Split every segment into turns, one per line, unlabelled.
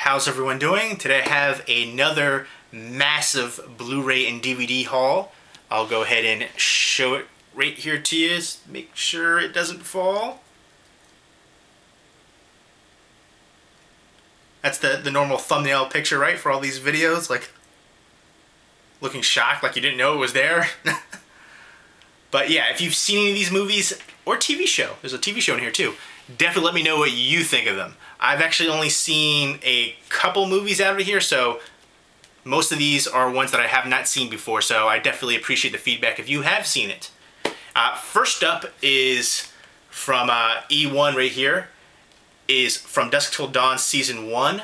How's everyone doing? Today I have another massive Blu-ray and DVD haul. I'll go ahead and show it right here to you. Make sure it doesn't fall. That's the normal thumbnail picture, right, for all these videos? Like, looking shocked like you didn't know it was there. But yeah, if you've seen any of these movies or TV show, there's a TV show in here too, definitely let me know what you think of them. I've actually only seen a couple movies out of here, so most of these are ones that I have not seen before, so I definitely appreciate the feedback if you have seen it. First up is from E1 right here, is From Dusk Till Dawn Season 1.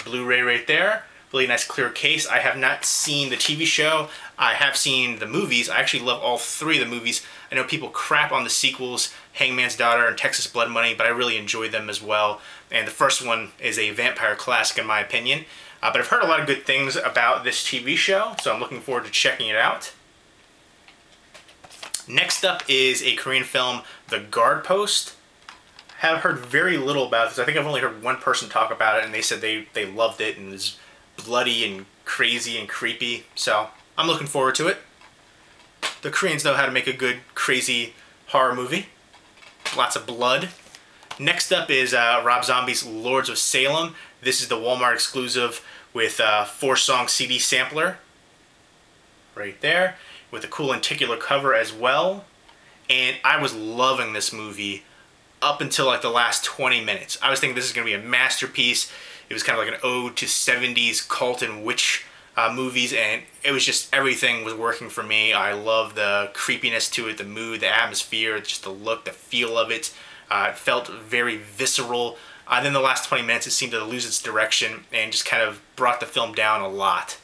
Blu-ray right there. Really nice clear case. I have not seen the TV show. I have seen the movies. I actually love all three of the movies. I know people crap on the sequels, Hangman's Daughter and Texas Blood Money, but I really enjoyed them as well. And the first one is a vampire classic in my opinion. But I've heard a lot of good things about this TV show, so I'm looking forward to checking it out. Next up is a Korean film, The Guard Post. I have heard very little about this. I think I've only heard one person talk about it, and they said they loved it and it was bloody and crazy and creepy, so I'm looking forward to it. The Koreans know how to make a good, crazy horror movie. Lots of blood. Next up is Rob Zombie's Lords of Salem. This is the Walmart exclusive with a 4-song CD sampler. Right there. With a cool lenticular cover as well. And I was loving this movie up until like the last 20 minutes. I was thinking this is going to be a masterpiece. It was kind of like an ode to 70s cult and witch movies, and it was just, everything was working for me. I love the creepiness to it, the mood, the atmosphere, just the look, the feel of it. It felt very visceral. Then the last 20 minutes it seemed to lose its direction and just kind of brought the film down a lot.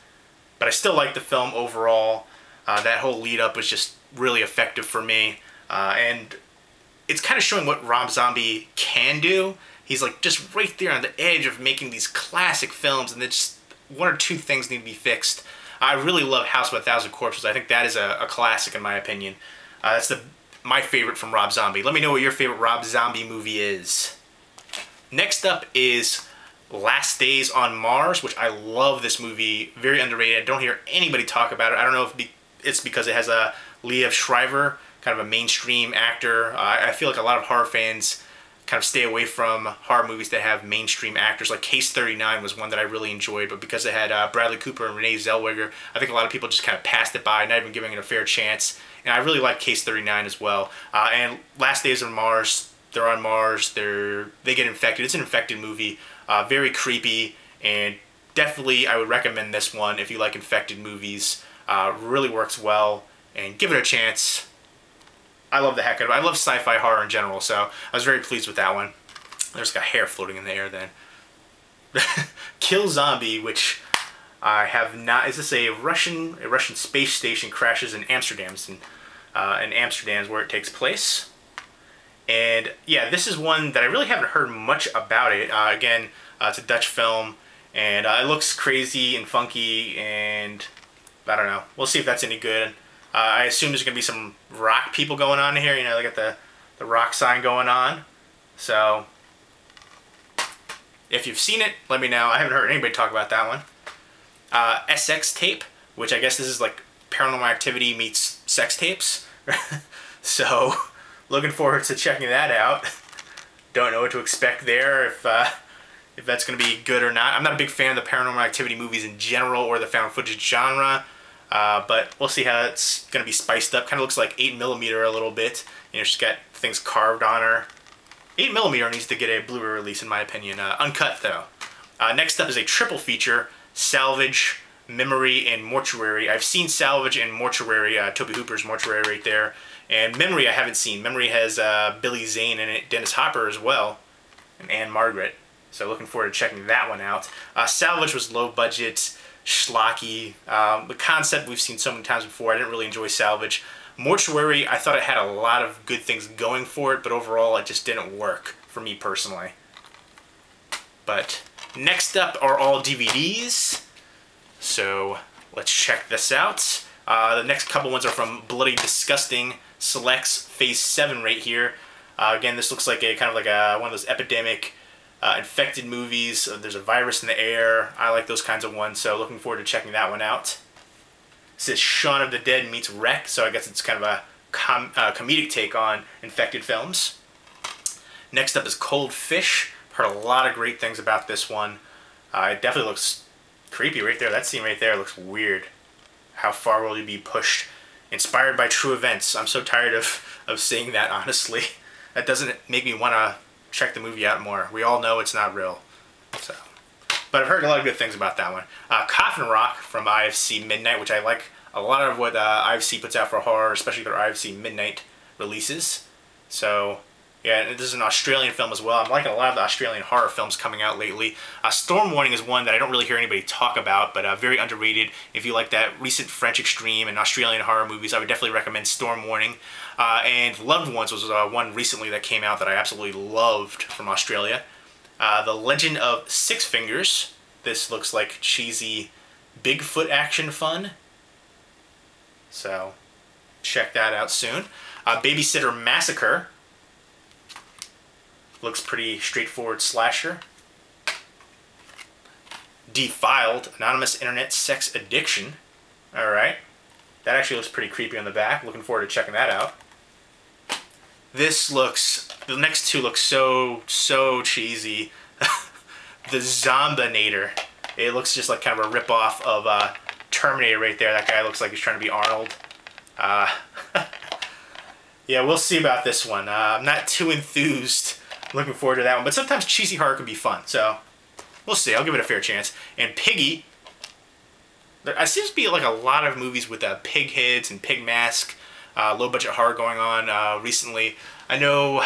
But I still liked the film overall. That whole lead up was just really effective for me. And it's kind of showing what Rob Zombie can do. He's like just right there on the edge of making these classic films, and then just one or two things need to be fixed. I really love House of a Thousand Corpses. I think that is a classic in my opinion. That's my favorite from Rob Zombie. Let me know what your favorite Rob Zombie movie is. Next up is Last Days on Mars, which I love this movie. Very underrated. I don't hear anybody talk about it. I don't know if it's because it has a Liev Schreiber, kind of a mainstream actor. I feel like a lot of horror fans kind of stay away from horror movies that have mainstream actors. Like Case 39 was one that I really enjoyed, but because it had Bradley Cooper and Renee Zellweger, I think a lot of people just kind of passed it by, not even giving it a fair chance. And I really like Case 39 as well. And Last Days on Mars, they're on Mars, they get infected. It's an infected movie, very creepy, and definitely I would recommend this one if you like infected movies. Really works well, and give it a chance. I love the heck out of it. I love sci-fi horror in general, so I was very pleased with that one. There's like a hair floating in the air then. Kill Zombie, which I have not. Is this a Russian space station crashes in Amsterdam? In Amsterdam is where it takes place. And yeah, this is one that I really haven't heard much about it. Again, it's a Dutch film, and it looks crazy and funky, and I don't know. We'll see if that's any good. I assume there's going to be some rock people going on here. You know, they got the rock sign going on. So, if you've seen it, let me know. I haven't heard anybody talk about that one. SX Tape, which I guess this is like Paranormal Activity meets sex tapes. So, looking forward to checking that out. Don't know what to expect there, if that's going to be good or not. I'm not a big fan of the Paranormal Activity movies in general or the found footage genre. But we'll see how it's going to be spiced up. Kind of looks like 8mm a little bit. You know, she's got things carved on her. 8mm needs to get a Blu-ray release in my opinion. Uncut though. Next up is a triple feature, Salvage, Memory, and Mortuary. I've seen Salvage and Mortuary, Tobe Hooper's Mortuary right there. And Memory I haven't seen. Memory has Billy Zane in it, Dennis Hopper as well, and Anne Margaret. So looking forward to checking that one out. Salvage was low budget, schlocky. The concept we've seen so many times before. I didn't really enjoy Salvage. Mortuary, I thought it had a lot of good things going for it, but overall it just didn't work for me personally. But next up are all DVDs. So let's check this out. The next couple ones are from Bloody Disgusting Selects Phase 7 right here. Again, this looks like a kind of like one of those epidemic infected movies. There's a virus in the air. I like those kinds of ones, so looking forward to checking that one out. It says Shaun of the Dead meets Wreck, so I guess it's kind of a comedic take on infected films. Next up is Cold Fish. Heard a lot of great things about this one. It definitely looks creepy right there. That scene right there looks weird. How far will you be pushed? Inspired by true events. I'm so tired of seeing that, honestly. That doesn't make me want to check the movie out more. We all know it's not real. So, but I've heard a lot of good things about that one. Coffin Rock from IFC Midnight, which I like a lot of what IFC puts out for horror, especially their IFC Midnight releases. So, yeah, this is an Australian film as well. I'm liking a lot of the Australian horror films coming out lately. Storm Warning is one that I don't really hear anybody talk about, but very underrated. If you like that recent French Extreme and Australian horror movies, I would definitely recommend Storm Warning. And Loved Ones was one recently that came out that I absolutely loved from Australia. The Legend of Six Fingers. This looks like cheesy Bigfoot action fun. So, check that out soon. Babysitter Massacre. Looks pretty straightforward slasher. Defiled, Anonymous Internet Sex Addiction. Alright. That actually looks pretty creepy on the back. Looking forward to checking that out. This looks, the next two look so cheesy. The Zombinator. It looks just like kind of a ripoff of Terminator right there. That guy looks like he's trying to be Arnold. Yeah, we'll see about this one. I'm not too enthused. Looking forward to that one. But sometimes cheesy horror can be fun. So, we'll see. I'll give it a fair chance. And Piggy. There seems to be like a lot of movies with pig heads and pig mask. Low-budget horror going on recently. I know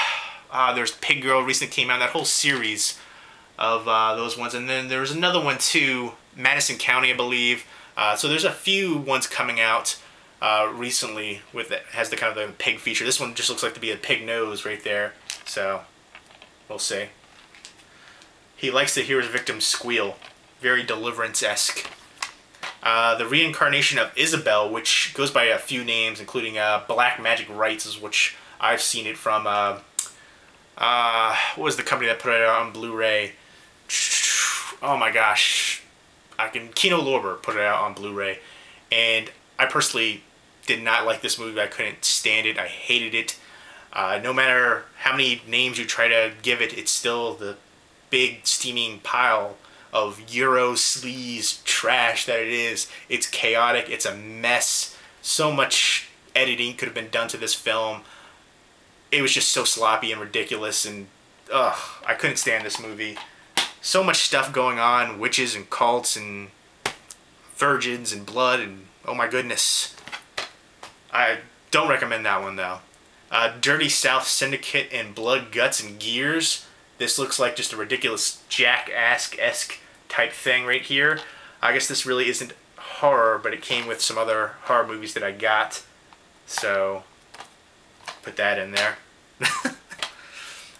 there's Pig Girl recently came out. That whole series of those ones. And then there was another one too. Madison County, I believe. So there's a few ones coming out recently with it has the kind of the pig feature. This one just looks like to be a pig nose right there. So we'll see. He likes to hear his victims squeal. Very Deliverance-esque. The Reincarnation of Isabel, which goes by a few names, including Black Magic Rights, is which I've seen it from. What was the company that put it out on Blu-ray? Oh my gosh. Kino Lorber put it out on Blu-ray. And I personally did not like this movie. I couldn't stand it. I hated it. No matter how many names you try to give it, it's still the big steaming pile of Euro sleaze trash that it is. It's chaotic. It's a mess. So much editing could have been done to this film. It was just so sloppy and ridiculous, and I couldn't stand this movie. So much stuff going on, witches and cults and virgins and blood, and oh my goodness. I don't recommend that one though. Dirty South Syndicate and Blood, Guts, and Gears. This looks like just a ridiculous Jackass-esque type thing right here. I guess this really isn't horror, but it came with some other horror movies that I got. So, put that in there.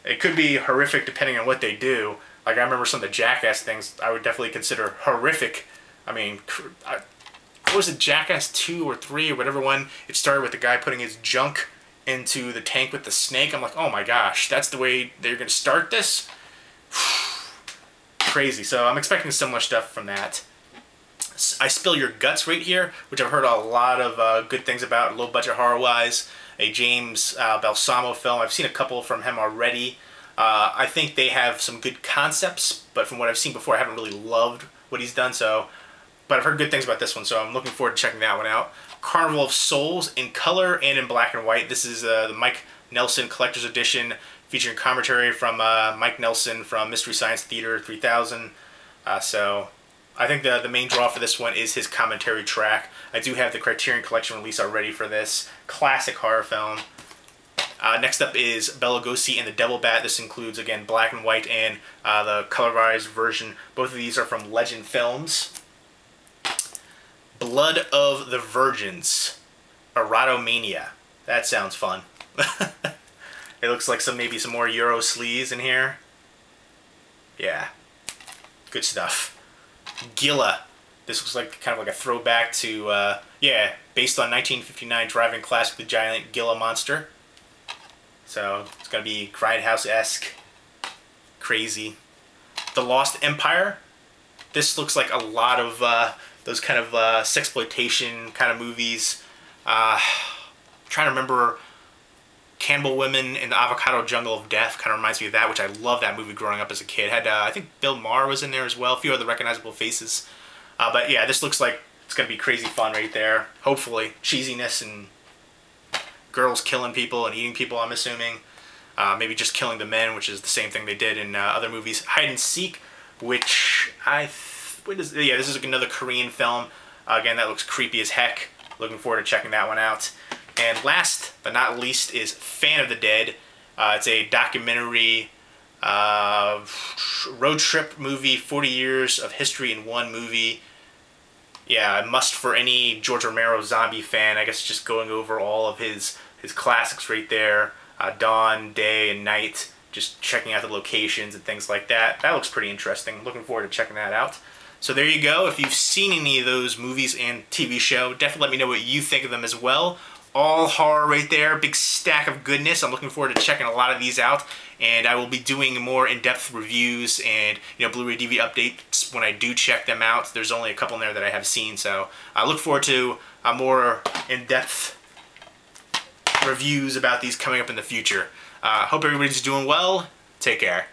It could be horrific depending on what they do. Like, I remember some of the Jackass things I would definitely consider horrific. I mean, what was it, Jackass 2 or 3 or whatever one? It started with the guy putting his junk into the tank with the snake. I'm like, oh my gosh, that's the way they're going to start this? Crazy. So I'm expecting similar stuff from that. I Spill Your Guts right here, which I've heard a lot of good things about, low budget horror wise. A James Balsamo film. I've seen a couple from him already. I think they have some good concepts, but from what I've seen before, I haven't really loved what he's done. So, but I've heard good things about this one, so I'm looking forward to checking that one out. Carnival of Souls in color and in black and white. This is the Mike Nelson Collector's Edition, featuring commentary from Mike Nelson from Mystery Science Theater 3000. So I think the main draw for this one is his commentary track. I do have the Criterion Collection release already for this classic horror film. Next up is Bela Lugosi and the Devil Bat. This includes, again, black and white and the colorized version. Both of these are from Legend Films. Blood of the Virgins. Erotomania. That sounds fun. It looks like maybe some more Euro sleaze in here. Yeah. Good stuff. Gilla. This looks like kind of like a throwback to, yeah, based on 1959 driving classic The Giant Gilla Monster. So it's going to be Grindhouse-esque, crazy. The Lost Empire. This looks like a lot of those kind of sexploitation kind of movies. Trying to remember Cannibal Women in the Avocado Jungle of Death. Kind of reminds me of that, which I loved that movie growing up as a kid. Had I think Bill Maher was in there as well. A few other recognizable faces. But yeah, this looks like it's going to be crazy fun right there. Hopefully. Cheesiness and girls killing people and eating people, I'm assuming. Maybe just killing the men, which is the same thing they did in other movies. Hide and Seek, which this is another Korean film. Again, that looks creepy as heck. Looking forward to checking that one out. And last but not least is Fan of the Dead. It's a documentary road trip movie, 40 years of history in one movie. Yeah, a must for any George Romero zombie fan. I guess just going over all of his classics right there. Dawn, day, and night. Just checking out the locations and things like that. That looks pretty interesting. Looking forward to checking that out. So there you go. If you've seen any of those movies and TV show, definitely let me know what you think of them as well. All horror right there. Big stack of goodness. I'm looking forward to checking a lot of these out. And I will be doing more in-depth reviews and Blu-ray DVD updates when I do check them out. There's only a couple in there that I have seen. So I look forward to more in-depth reviews about these coming up in the future. Hope everybody's doing well. Take care.